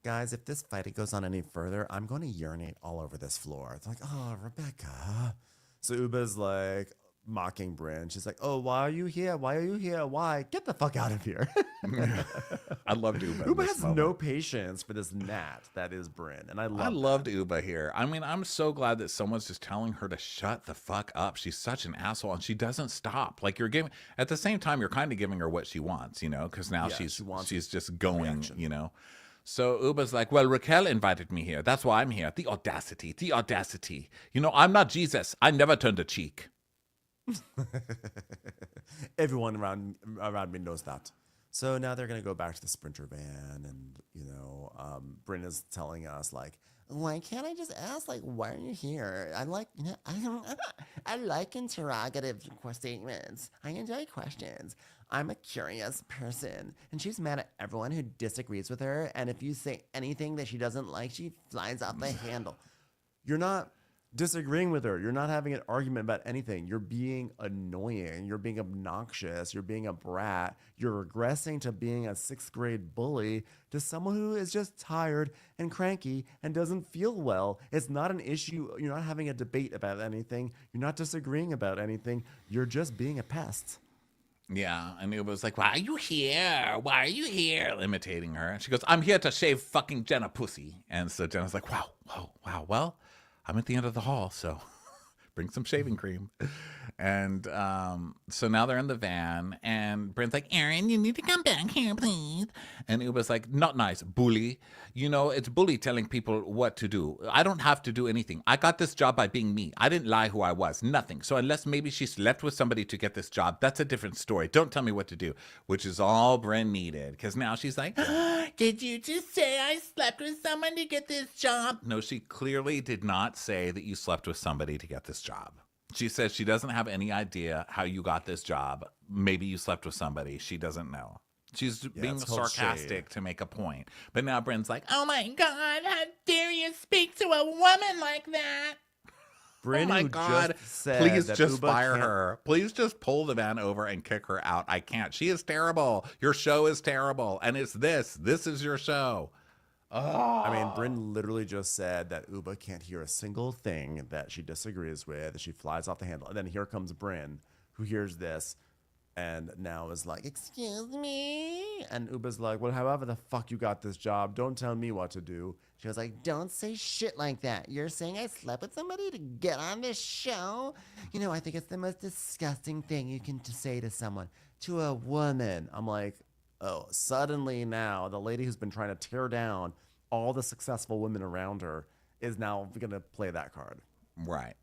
Guys, if this fight goes on any further, I'm going to urinate all over this floor. It's like, oh, Rebecca. So Ubah's like mocking Brynn. She's like, oh, why are you here? Why are you here? Why? Get the fuck out of here. I loved Ubah. in Ubah this has moment. no patience for this gnat that is Brynn. And I loved Ubah here. I mean, I'm so glad that someone's just telling her to shut the fuck up. She's such an asshole and she doesn't stop. Like, you're giving, at the same time, you're kind of giving her what she wants, you know, because now Yeah, she's she wants just going, reaction. you know. So Ubah's like, well, Raquel invited me here. That's why I'm here. The audacity, the audacity. You know, I'm not Jesus. I never turned a cheek. Everyone around me knows that. So now they're gonna go back to the Sprinter van, and Brynn is telling us like, Why can't I just ask, like, why are you here? I like, I like interrogative statements. I enjoy questions. I'm a curious person. And she's mad at everyone who disagrees with her. And if you say anything that she doesn't like, she flies off the handle. you're not disagreeing with her. You're not having an argument about anything. You're being annoying. You're being obnoxious. You're being a brat. You're regressing to being a 6th grade bully to someone who is just tired and cranky and doesn't feel well. It's not an issue. You're not having a debate about anything. You're not disagreeing about anything. You're just being a pest. Yeah, and Ubah was like, why are you here? Why are you here? Imitating her. And she goes, I'm here to shave fucking Jenna pussy. And so Jenna's like, wow. Well, I'm at the end of the hall, so Bring some shaving cream. And so now they're in the van, and Brynn's like, Aaron, you need to come back here, please. And Ubah's like, not nice, bully. You know, it's bully telling people what to do. I don't have to do anything. I got this job by being me. I didn't lie who I was, nothing. So unless maybe she slept with somebody to get this job, that's a different story. Don't tell me what to do, which is all Brynn needed. Because now she's like, did you just say I slept with someone to get this job? No, she clearly did not say that you slept with somebody to get this job. She says she doesn't have any idea how you got this job. Maybe you slept with somebody. She doesn't know. She's being sarcastic to make a point. But now Brynn's like, oh my God, how dare you speak to a woman like that? Brynn, oh my God, please just fire her. Please just pull the van over and kick her out. I can't. She is terrible. Your show is terrible. And it's this. This is your show. Oh. I mean, Brynn literally just said that Ubah can't hear a single thing that she disagrees with. She flies off the handle. And then here comes Brynn, who hears this and now is like, excuse me? And Ubah's like, well, however the fuck you got this job, don't tell me what to do. She was like, don't say shit like that. You're saying I slept with somebody to get on this show? You know, I think it's the most disgusting thing you can say to someone, to a woman. I'm like, oh, suddenly now the lady who's been trying to tear down all the successful women around her is now going to play that card. Right.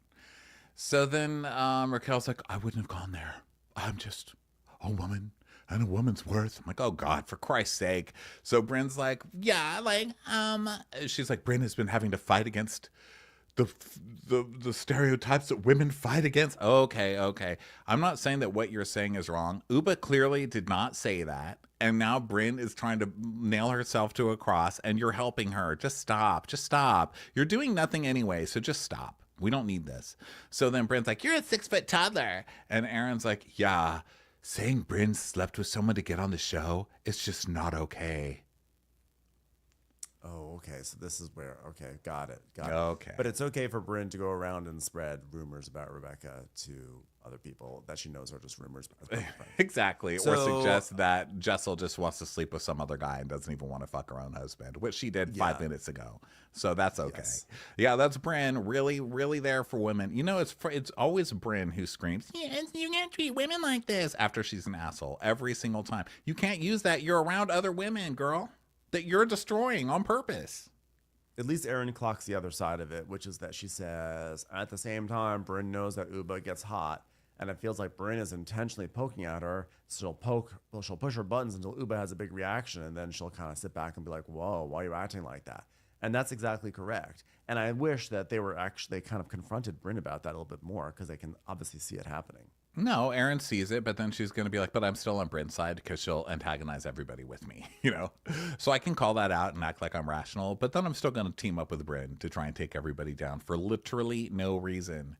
So then Raquel's like, I wouldn't have gone there. I'm just a woman and a woman's worth. I'm like, oh God, for Christ's sake. So Brynn's like, yeah, like, she's like, Brynn has been having to fight against the stereotypes that women fight against. Okay. I'm not saying that what you're saying is wrong. Ubah clearly did not say that. And now Brynn is trying to nail herself to a cross, and you're helping her. Just stop. You're doing nothing anyway, so just stop. We don't need this. So then Brynn's like, you're a 6-foot toddler. And Aaron's like, yeah, saying Brynn slept with someone to get on the show, it's just not okay. Oh, okay. So this is where, okay, got it. Okay. But it's okay for Brynn to go around and spread rumors about Rebecca to other people that she knows are just rumors. Exactly. Or suggest that Jessel just wants to sleep with some other guy and doesn't even want to fuck her own husband, which she did 5 minutes ago. So that's okay. Yes. Yeah, that's Brynn. Really, really there for women. You know, it's always Brynn who screams, yes, you can't treat women like this, after she's an asshole every single time. You can't use that. You're around other women, girl, that you're destroying on purpose. At least Aaron clocks the other side of it, which is that she says, at the same time, Brynn knows that Ubah gets hot, and it feels like Brynn is intentionally poking at her. So she'll push her buttons until Ubah has a big reaction, and then she'll kind of sit back and be like, whoa, why are you acting like that? And that's exactly correct. And I wish that they kind of confronted Brynn about that a little bit more, because they can obviously see it happening. No, Aaron sees it, but then she's going to be like, but I'm still on Brynn's side, because she'll antagonize everybody with me, you know? So I can call that out and act like I'm rational, but then I'm still going to team up with Brynn to try and take everybody down for literally no reason.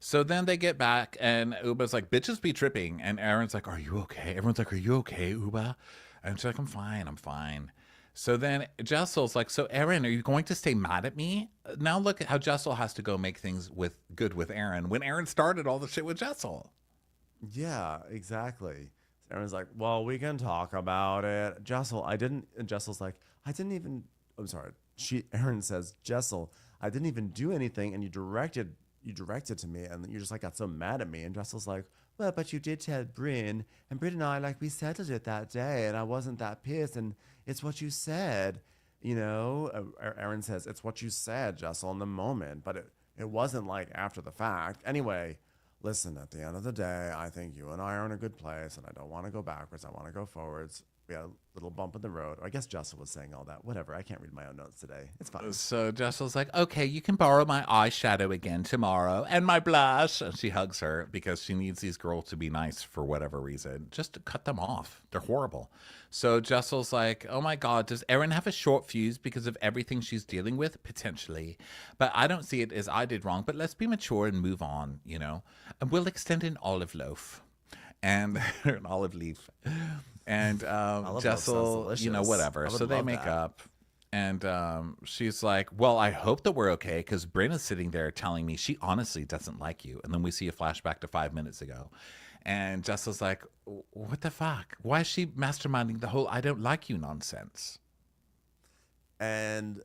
So then they get back, and Ubah's like, bitches be tripping. And Aaron's like, are you okay? Everyone's like, are you okay, Ubah? And she's like, I'm fine. So then Jessel's like, so Aaron, are you going to stay mad at me? Now look at how Jessel has to go make things good with Aaron when Aaron started all the shit with Jessel. Yeah, exactly. Aaron's like, well, we can talk about it. Jessel's like, Aaron says, Jessel, I didn't even do anything, and you directed to me, and you just like got so mad at me. And Jessel's like, well, but you did tell Brynn, and Brynn and I, like, we settled it that day, and I wasn't that pissed, and it's what you said, you know. Aaron says, it's what you said, Jessel, in the moment, but it wasn't like after the fact. Anyway, listen, at the end of the day, I think you and I are in a good place, and I don't want to go backwards. I want to go forwards. We had a little bump in the road. I guess Jessel was saying all that. Whatever. I can't read my own notes today. It's fine. So Jessel's like, okay, you can borrow my eyeshadow again tomorrow and my blush. And she hugs her because she needs these girls to be nice for whatever reason. Just to cut them off. They're horrible. So Jessel's like, oh my God, does Erin have a short fuse because of everything she's dealing with? Potentially. But I don't see it as I did wrong. But let's be mature and move on, you know. And we'll extend an olive loaf. And an olive leaf. And Jessel, you know, whatever. So they make up. And she's like, well, I hope that we're okay, because Brynn is sitting there telling me she honestly doesn't like you. And then we see a flashback to 5 minutes ago. And Jessel's like, what the fuck? Why is she masterminding the whole I don't like you nonsense? And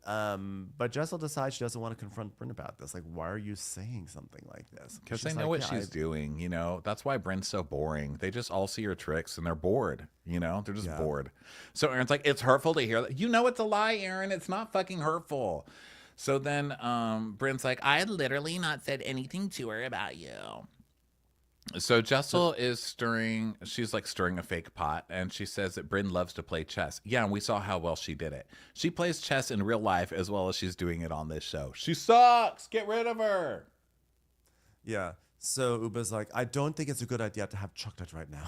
but Jessel decides she doesn't want to confront Brynn about this. Like, why are you saying something like this? Because She's they know like, what "Yeah, she's doing, you know. That's why Brynn's so boring. They just all see her tricks and they're bored, you know. They're just Yeah. bored. So Aaron's like, it's hurtful to hear that. You know it's a lie, Aaron. It's not fucking hurtful. So then Brynn's like, I had literally not said anything to her about you. so Jessel is stirring, she's like stirring a fake pot, and she says that Brynn loves to play chess. Yeah, and we saw how well she did it. She plays chess in real life as well as she's doing it on this show. She sucks. Get rid of her. Yeah. So Ubah's like, I don't think it's a good idea to have chocolate right now.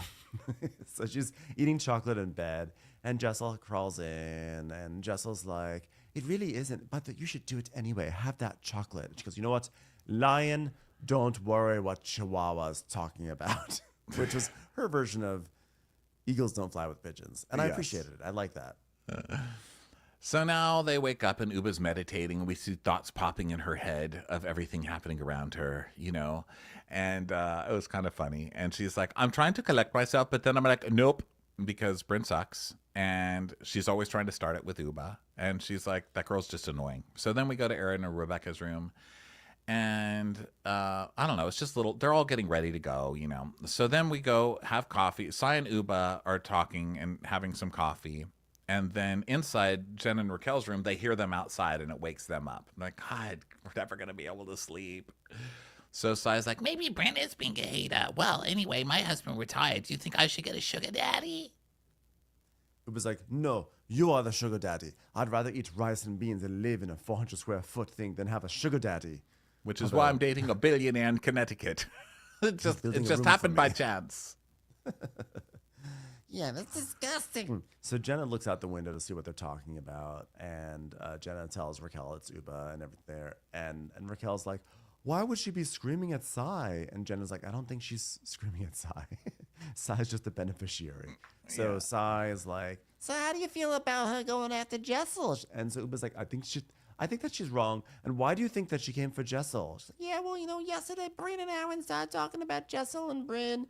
So she's eating chocolate in bed, and Jessel crawls in, and Jessel's like, it really isn't, but you should do it anyway. Have that chocolate. She goes, you know what? Lion, don't worry what Chihuahua's talking about, which was her version of eagles don't fly with pigeons. And I Yes. appreciated it. I like that. So now they wake up and Ubah's meditating, and we see thoughts popping in her head of everything happening around her, you know, and it was kind of funny. And she's like, I'm trying to collect myself, but then I'm like, nope, because Brynn sucks. And she's always trying to start it with Ubah. And she's like, that girl's just annoying. So then we go to Erin and Rebecca's room. And I don't know, it's just little, they're all getting ready to go, you know. So then we go have coffee. Sai and Ubah are talking and having some coffee. And then inside Jen and Raquel's room, they hear them outside and it wakes them up. I'm like, God, we're never going to be able to sleep. So Sai's like, Maybe Brynn is being a hater. Well, anyway, my husband retired. Do you think I should get a sugar daddy? Ubah's like, no, you are the sugar daddy. I'd rather eat rice and beans and live in a 400 square foot thing than have a sugar daddy. which is why I'm dating a billionaire in Connecticut. it just building a room happened for by me. chance. Yeah, that's disgusting. So Jenna looks out the window to see what they're talking about, and Jenna tells Raquel it's Ubah and everything there, and Raquel's like, why would she be screaming at Sai? And Jenna's like, I don't think she's screaming at Sai. Sai's just a beneficiary. So Sai is like, So how do you feel about her going after Jessel? and so Ubah's like, I think that she's wrong. And why do you think that she came for Jessel? She's like, Yeah, well, you know, yesterday Brynn and Aaron started talking about Jessel and Brynn.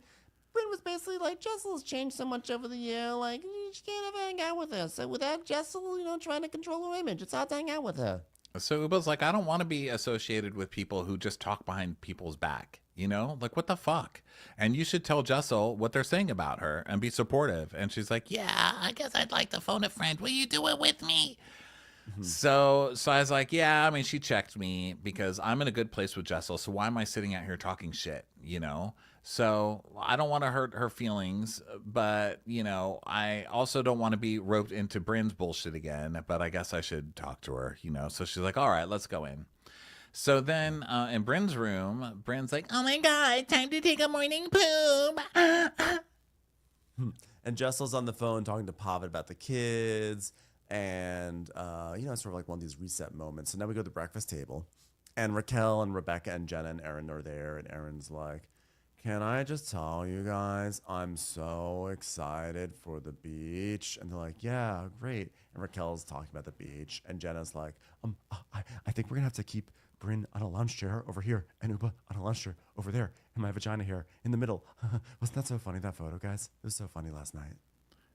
Brynn was basically like, Jessel's changed so much over the year, like, she can't ever hang out with her. So without Jessel, you know, trying to control her image, it's hard to hang out with her. So Ubah's like, I don't want to be associated with people who just talk behind people's back. You know, like, what the fuck? And you should tell Jessel what they're saying about her and be supportive. And she's like, Yeah, I guess I'd like to phone a friend. Will you do it with me? So I was like, yeah, I mean, she checked me because I'm in a good place with Jessel. So why am I sitting out here talking shit, you know? So I don't want to hurt her feelings, but, you know, I also don't want to be roped into Brynn's bullshit again, but I guess I should talk to her, you know? So she's like, all right, let's go in. So then in Brynn's room, Brynn's like, Oh my God, time to take a morning poop. and Jessel's on the phone talking to Pavid about the kids. And, you know, it's sort of like one of these reset moments. So now we go to the breakfast table. And Raquel and Rebecca and Jenna and Erin are there. And Erin's like, can I just tell you guys, I'm so excited for the beach. And they're like, yeah, great. And Raquel's talking about the beach. And Jenna's like, I think we're going to have to keep Brynn on a lounge chair over here and Ubah on a lounge chair over there. And my vagina here in the middle. Wasn't that so funny, that photo, guys? It was so funny last night.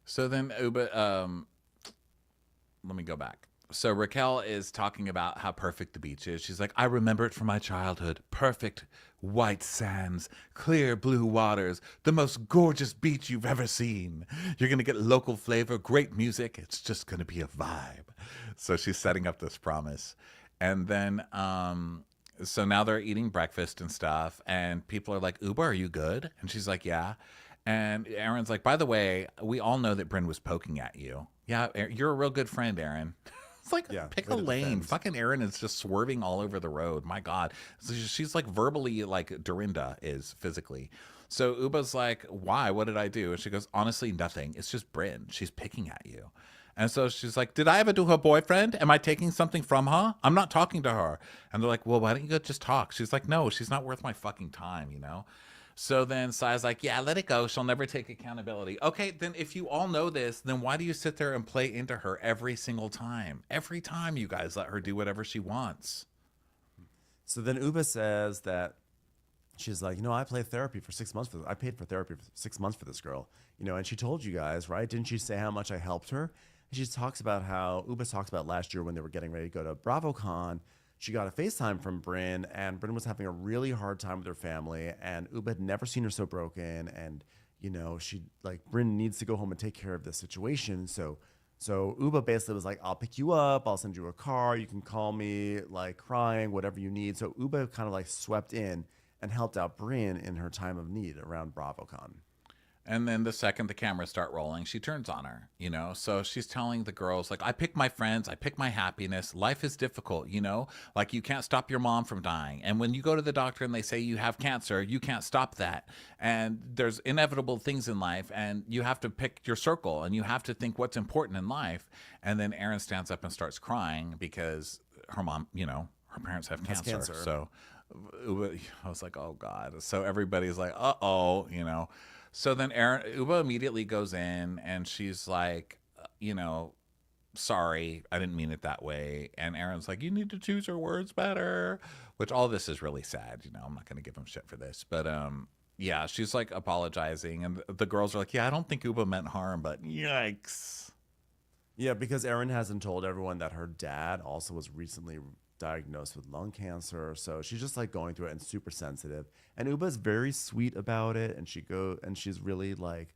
so then Ubah, let me go back. So Raquel is talking about how perfect the beach is. She's like, I remember it from my childhood. Perfect white sands, clear blue waters, the most gorgeous beach you've ever seen. You're going to get local flavor, great music. It's just going to be a vibe. So she's setting up this promise. And then, so now they're eating breakfast and stuff. And people are like, Ubah, are you good? And she's like, yeah. And Aaron's like, by the way, we all know that Brynn was poking at you. Yeah, you're a real good friend, Aaron. It's like, Yeah, pick way a to lane. defend. Fucking Aaron is just swerving all over the road. My God. So she's like verbally like Dorinda is physically. So Ubah's like, why? What did I do? And she goes, honestly, nothing. It's just Brynn. She's picking at you. And so she's like, did I ever do her boyfriend? Am I taking something from her? I'm not talking to her. And they're like, well, why don't you go just talk? She's like, no, she's not worth my fucking time, you know? So then Sai's like, yeah, let it go. She'll never take accountability. Okay, then if you all know this, then why do you sit there and play into her every single time? Every time you guys let her do whatever she wants. So then Ubah says that she's like, you know, I paid for therapy for 6 months for 6 months for this girl, you know, and she told you guys, right? Didn't she say how much I helped her? And she talks about how Ubah talks about last year when they were getting ready to go to BravoCon. She got a FaceTime from Brynn, and Brynn was having a really hard time with her family, and Ubah had never seen her so broken, and she like Brynn needs to go home and take care of this situation. So Ubah basically was like, I'll pick you up, I'll send you a car, you can call me, like crying, whatever you need. So Ubah kind of like swept in and helped out Brynn in her time of need around BravoCon. And then the second the cameras start rolling, she turns on her, So she's telling the girls, like, I pick my friends, I pick my happiness. Life is difficult, Like, you can't stop your mom from dying. And when you go to the doctor and they say you have cancer, you can't stop that. And there's inevitable things in life, and you have to pick your circle, and you have to think what's important in life. And then Erin stands up and starts crying because her mom, her parents have cancer. So I was like, oh, God. So everybody's like, uh-oh, So then Ubah immediately goes in and she's like, sorry, I didn't mean it that way. And Erin's like, you need to choose your words better, which all this is really sad. I'm not going to give him shit for this. But yeah, she's like apologizing. And the girls are like, yeah, I don't think Ubah meant harm, but yikes. Yeah, because Erin hasn't told everyone that her dad also was recently diagnosed with lung cancer, so she's just like going through it and super sensitive. And Ubah's very sweet about it, and she's really like,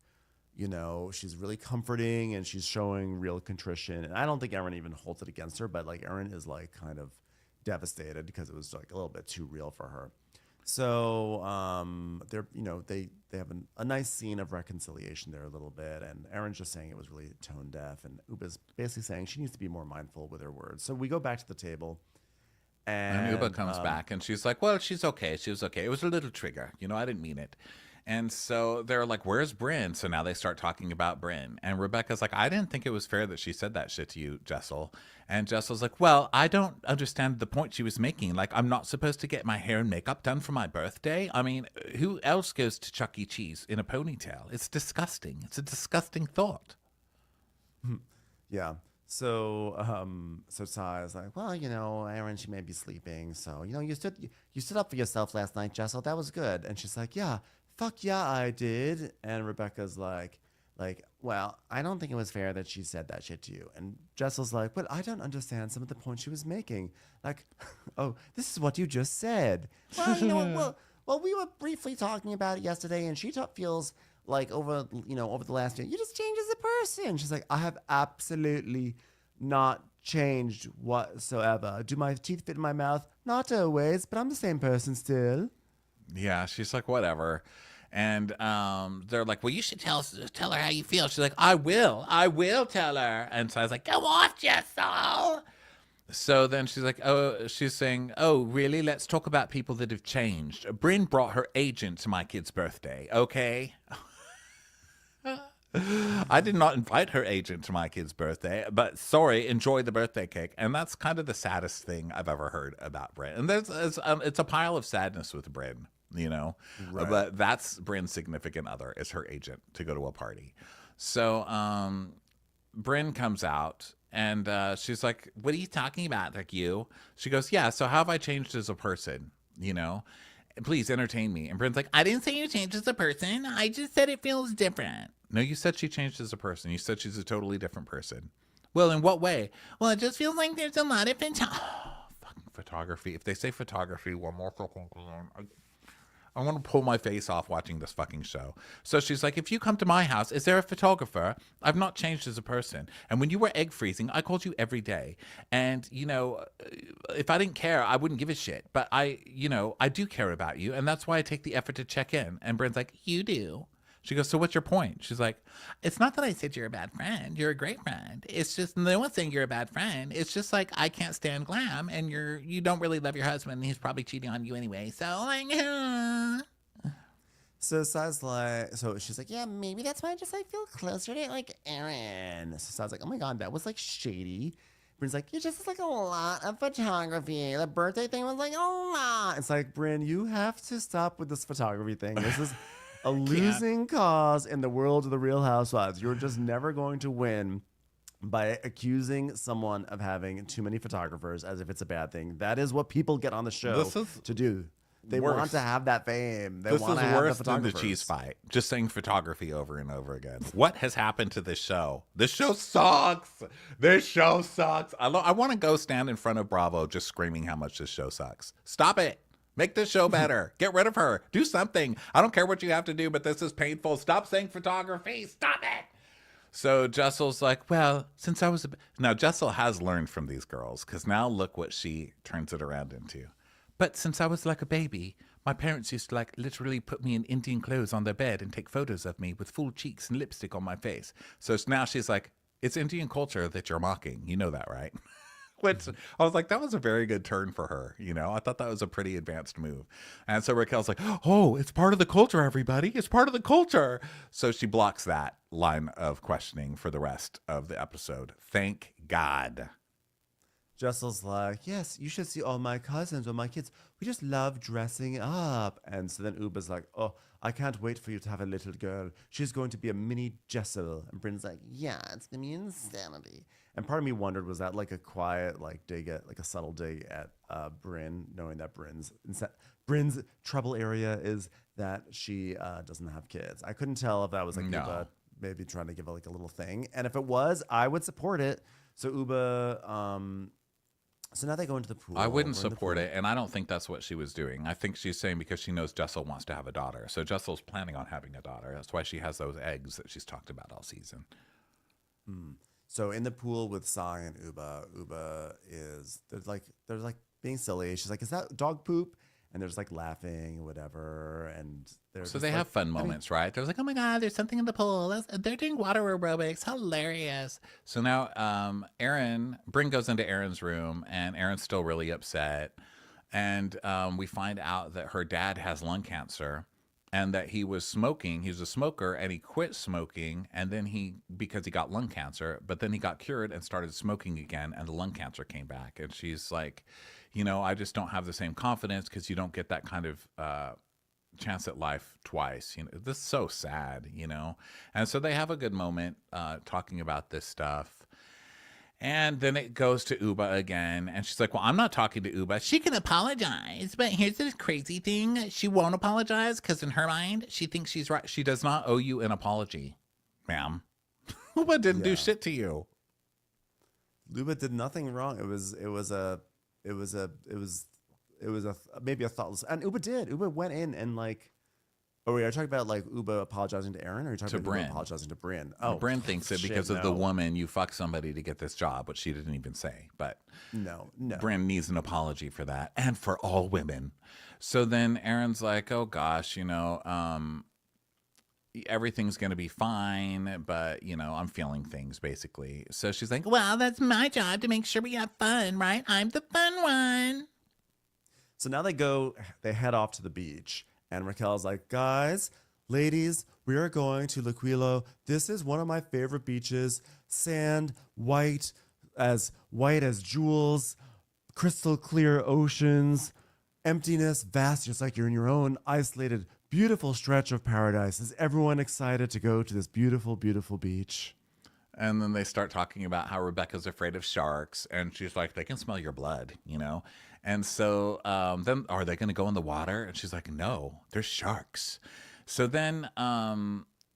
she's really comforting, and she's showing real contrition. And I don't think Erin even holds it against her, but like Erin is like kind of devastated because it was like a little bit too real for her. So they're they have a nice scene of reconciliation there a little bit, and Erin's just saying it was really tone deaf, and Ubah's basically saying she needs to be more mindful with her words. So we go back to the table. And Ubah comes back and she's like, well, she's okay. She was okay. It was a little trigger. I didn't mean it. And so they're like, where's Brynn? So now they start talking about Brynn. And Rebecca's like, I didn't think it was fair that she said that shit to you, Jessel. And Jessel's like, well, I don't understand the point she was making. Like, I'm not supposed to get my hair and makeup done for my birthday. I mean, who else goes to Chuck E. Cheese in a ponytail? It's disgusting. It's a disgusting thought. Yeah. So Ty is like, well, Erin, she may be sleeping. So, you stood up for yourself last night, Jessel. That was good. And she's like, yeah, fuck yeah, I did. And Rebecca's like, well, I don't think it was fair that she said that shit to you. And Jessel's like, but I don't understand some of the points she was making. Like, oh, this is what you just said. Well, well, we were briefly talking about it yesterday, and she feels like over the last year, you just changed as a person. She's like, I have absolutely not changed whatsoever. Do my teeth fit in my mouth? Not always, but I'm the same person still. Yeah, she's like, whatever. And they're like, well, you should tell her how you feel. She's like, I will tell her. And so I was like, go off, Jessel. So then she's saying, oh, really? Let's talk about people that have changed. Brynn brought her agent to my kid's birthday, okay? I did not invite her agent to my kid's birthday, but sorry, enjoy the birthday cake. And that's kind of the saddest thing I've ever heard about Brynn. And it's a pile of sadness with Brynn, Right. But that's Brynn's significant other, is her agent to go to a party. So Brynn comes out. And she's like, what are you talking about? Like, you? She goes, yeah, so how have I changed as a person? Please entertain me. And Brynn's like, I didn't say you changed as a person. I just said it feels different. No, you said she changed as a person. You said she's a totally different person. Well, in what way? Well, it just feels like there's a lot of fucking photography. If they say photography one more fucking time, I want to pull my face off watching this fucking show. So she's like, if you come to my house, is there a photographer? I've not changed as a person. And when you were egg freezing, I called you every day. And, if I didn't care, I wouldn't give a shit. But I do care about you. And that's why I take the effort to check in. And Brynn's like, you do? She goes, so what's your point? She's like, it's not that I said you're a bad friend. You're a great friend. It's just, no one's saying you're a bad friend. It's just like, I can't stand glam, and you don't really love your husband, and he's probably cheating on you anyway. So, like, So she's like, yeah, maybe that's why I feel closer to like Erin. So Sai's like, oh my God, that was like shady. Brynn's like, It's just like a lot of photography. The birthday thing was like a lot. It's like, Brynn, you have to stop with this photography thing. This is a losing cause in the world of the Real Housewives. You're just never going to win by accusing someone of having too many photographers as if it's a bad thing. That is what people get on the show to do. They Worse. want to have that fame. They This want is to have worse the than the photographers. cheese fight. Just saying photography over and over again. What has happened to this show? This show sucks. This show sucks. I want to go stand in front of Bravo just screaming how much this show sucks. Stop it. Make this show better. Get rid of her. Do something. I don't care what you have to do, but this is painful. Stop saying photography. Stop it. So Jessel's like, well, since I was now Jessel has learned from these girls, because now look what she turns it around into. But since I was like a baby, my parents used to like literally put me in Indian clothes on their bed and take photos of me with full cheeks and lipstick on my face. So now she's like, it's Indian culture that you're mocking. You know that, right? Which I was like, that was a very good turn for her. You know, I thought that was a pretty advanced move. And so Raquel's like, oh, it's part of the culture, everybody. It's part of the culture. So she blocks that line of questioning for the rest of the episode. Thank God. Jessel's like, yes, you should see all my cousins or my kids. We just love dressing up. And so then Ubah's like, oh, I can't wait for you to have a little girl. She's going to be a mini Jessel. And Brynn's like, yeah, it's going to be insanity. And part of me wondered, was that like a quiet, like dig at, like a subtle dig at Brynn, knowing that Brynn's trouble area is that she doesn't have kids. I couldn't tell if that was like Ubah maybe trying to give like a little thing. And if it was, I would support it. So Ubah, so now they go into the pool. I wouldn't support it, and I don't think that's what she was doing. I think she's saying because she knows Jessel wants to have a daughter. So Jessel's planning on having a daughter. That's why she has those eggs that she's talked about all season. So in the pool with Sai and Ubah is they're like being silly. She's like, "Is that dog poop?" And they're just like laughing or whatever. And so they have fun moments, right? They're like, "Oh my God, there's something in the pool. They're doing water aerobics. Hilarious!" So now, Brynn goes into Erin's room, and Erin's still really upset. And we find out that her dad has lung cancer. And that he was smoking, he was a smoker, and he quit smoking, and then because he got lung cancer, but then he got cured and started smoking again, and the lung cancer came back. And she's like, you know, I just don't have the same confidence because you don't get that kind of chance at life twice. You know, this is so sad, you know. And so they have a good moment talking about this stuff. And then it goes to Ubah again. And she's like, well, I'm not talking to Ubah. She can apologize, but here's the crazy thing. She won't apologize because in her mind, she thinks she's right. She does not owe you an apology, ma'am. Ubah didn't do shit to you. Ubah did nothing wrong. It was maybe a thoughtless. And Ubah did. Ubah went in and like. Oh, are you talking about like Ubah apologizing to Erin, or are you talking about Ubah apologizing to Brynn? Oh, Brynn thinks it because of the woman. You fucked somebody to get this job, which she didn't even say. But no. Brynn needs an apology for that, and for all women. So then Erin's like, "Oh gosh, you know, everything's gonna be fine, but you know, I'm feeling things basically." So she's like, well, that's my job to make sure we have fun, right? I'm the fun one. So now they head off to the beach. And Raquel's like, guys, ladies, we are going to L'Aquilo. This is one of my favorite beaches. Sand, white as jewels, crystal clear oceans, emptiness, vast, just like you're in your own isolated, beautiful stretch of paradise. Is everyone excited to go to this beautiful, beautiful beach? And then they start talking about how Rebecca's afraid of sharks. And she's like, they can smell your blood, you know? And so then are they going to go in the water? And she's like, no, there's sharks. So then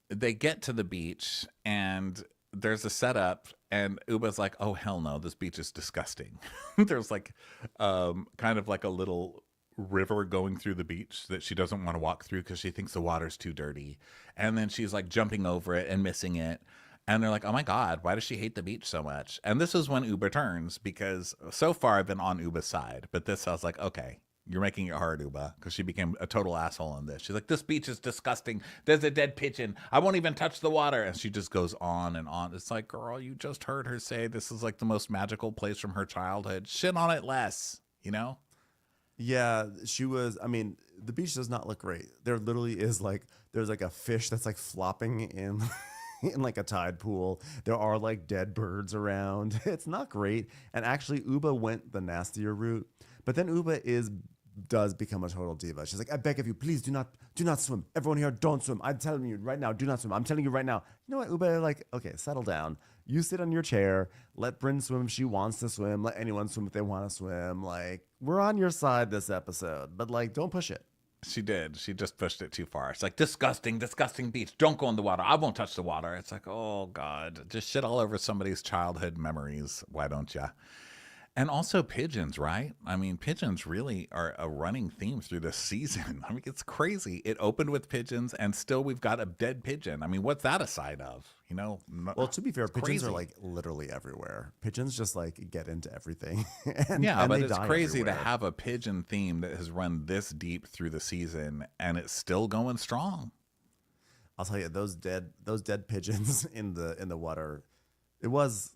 they get to the beach and there's a setup and Ubah's like, oh, hell no, this beach is disgusting. There's like kind of like a little river going through the beach that she doesn't want to walk through because she thinks the water's too dirty. And then she's like jumping over it and missing it. And they're like, oh my God, why does she hate the beach so much? And this is when Ubah turns, because so far I've been on Ubah's side. But this, I was like, okay, you're making it hard, Ubah, because she became a total asshole on this. She's like, this beach is disgusting. There's a dead pigeon. I won't even touch the water. And she just goes on and on. It's like, girl, you just heard her say this is like the most magical place from her childhood. Shit on it less, you know? Yeah, she was, I mean, the beach does not look great. There literally is like, there's like a fish that's like flopping in... in like a tide pool. There are like dead birds around. It's not great. And actually Ubah went the nastier route. But then Ubah does become a total diva. She's like, I beg of you, please do not swim. Everyone here, don't swim. I'm telling you right now, do not swim. I'm telling you right now. You know what, Ubah, like, okay, settle down. You sit on your chair. Let Brynn swim if she wants to swim. Let anyone swim if they want to swim. Like, we're on your side this episode, but like, don't push it. She did. She just pushed it too far. It's like, disgusting, disgusting beach. Don't go in the water. I won't touch the water. It's like, oh, God. Just shit all over somebody's childhood memories. Why don't you? And also pigeons, right? I mean, pigeons really are a running theme through this season. I mean, it's crazy. It opened with pigeons, and still we've got a dead pigeon. I mean, what's that a side of? You know? Well, to be fair, pigeons crazy. are like literally everywhere. Pigeons just like get into everything. But they it's die crazy everywhere. to have a pigeon theme that has run this deep through the season, and it's still going strong. I'll tell you, those dead pigeons in the water. It was,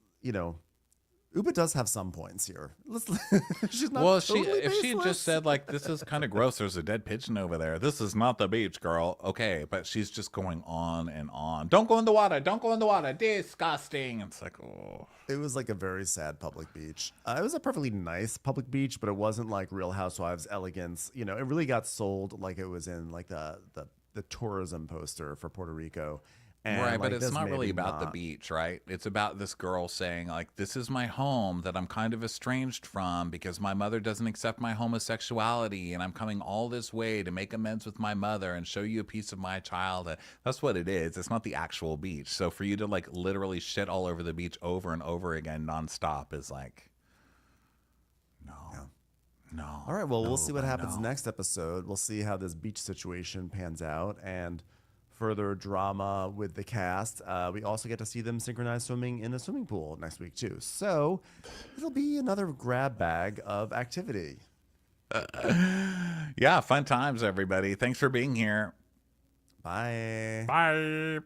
Ubah does have some points here. She's not Well, totally if she baseless. just said like, this is kind of gross, there's a dead pigeon over there, this is not the beach, girl, okay, but she's just going on and on. Don't go in the water, don't go in the water, disgusting. It's like, oh. It was like a very sad public beach. It was a perfectly nice public beach, but it wasn't like Real Housewives elegance. It really got sold like it was in like the tourism poster for Puerto Rico. And Right, but like, it's this not really maybe about the not. beach, right? It's about this girl saying, like, this is my home that I'm kind of estranged from because my mother doesn't accept my homosexuality, and I'm coming all this way to make amends with my mother and show you a piece of my childhood. That's what it is. It's not the actual beach. So for you to, like, literally shit all over the beach over and over again nonstop is like, no. All right, well, we'll see what no. happens next episode. We'll see how this beach situation pans out and further drama with the cast. We also get to see them synchronized swimming in a swimming pool next week, too. So it'll be another grab bag of activity. Yeah, fun times, everybody. Thanks for being here. Bye. Bye.